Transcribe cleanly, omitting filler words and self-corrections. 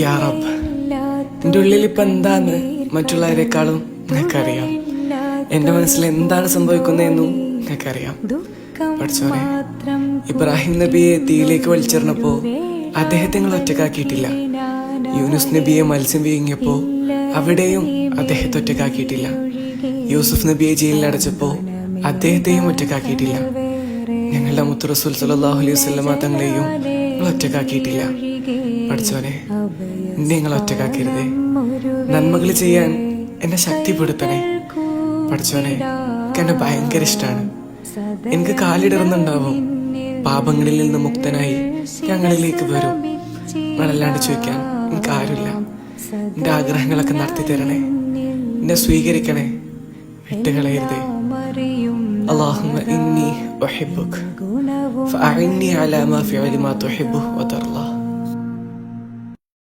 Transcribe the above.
യാ റബ്ബ്, എൻ്റെ ഉള്ളിൽ ഇപ്പം എന്താന്ന് മറ്റുള്ളവരെക്കാളും നിനക്കറിയാം. എൻ്റെ മനസ്സിൽ എന്താണ് സംഭവിക്കുന്നതെന്നും നിനക്കറിയാം. പഠിച്ചോനെ, ഇബ്രാഹിം നബിയെ തീയിലേക്ക് വലിച്ചെറിഞ്ഞപ്പോ അദ്ദേഹത്തെ നിങ്ങൾ ഒറ്റക്കാക്കിയിട്ടില്ല. യൂനുസ് നബിയെ മത്സ്യം വീങ്ങിയപ്പോ അവിടെയും അദ്ദേഹത്തെ ഒറ്റക്കാക്കിയിട്ടില്ല. യൂസുഫ് നബിയെ ജയിലിൽ അടച്ചപ്പോ അദ്ദേഹത്തെയും ഒറ്റക്കാക്കിയിട്ടില്ല. ഞങ്ങളുടെ മുത്ത് റസൂൽ സല്ലല്ലാഹു അലൈഹി വസല്ലമ തങ്ങളെയും നിങ്ങൾ ഒറ്റക്കാക്കിയിട്ടില്ല. പഠിച്ചോനെ, എന്നെ നിങ്ങൾ ഒറ്റക്കാക്കരുതേ. നന്മകൾ ചെയ്യാൻ എന്നെ ശക്തിപ്പെടുത്തണേ. പഠിച്ചോനെ, എനിക്ക് എന്നെ ഭയങ്കര ഇഷ്ടമാണ്. എനിക്ക് കാലിടറുന്നുണ്ടാവും. പാപങ്ങളിൽ നിന്ന് മുക്തനായി ഞങ്ങളിലേക്ക് വരും. നിങ്ങളല്ലാണ്ട് ചോദിക്കാൻ എനിക്ക് ആരുമില്ല. എന്റെ ആഗ്രഹങ്ങളൊക്കെ നടത്തി തരണേ. എന്നെ സ്വീകരിക്കണേ, വിട്ടുകളയരുതേ. اللهم إني أحبك فأعني على ما فعل ما تحبه وترضى.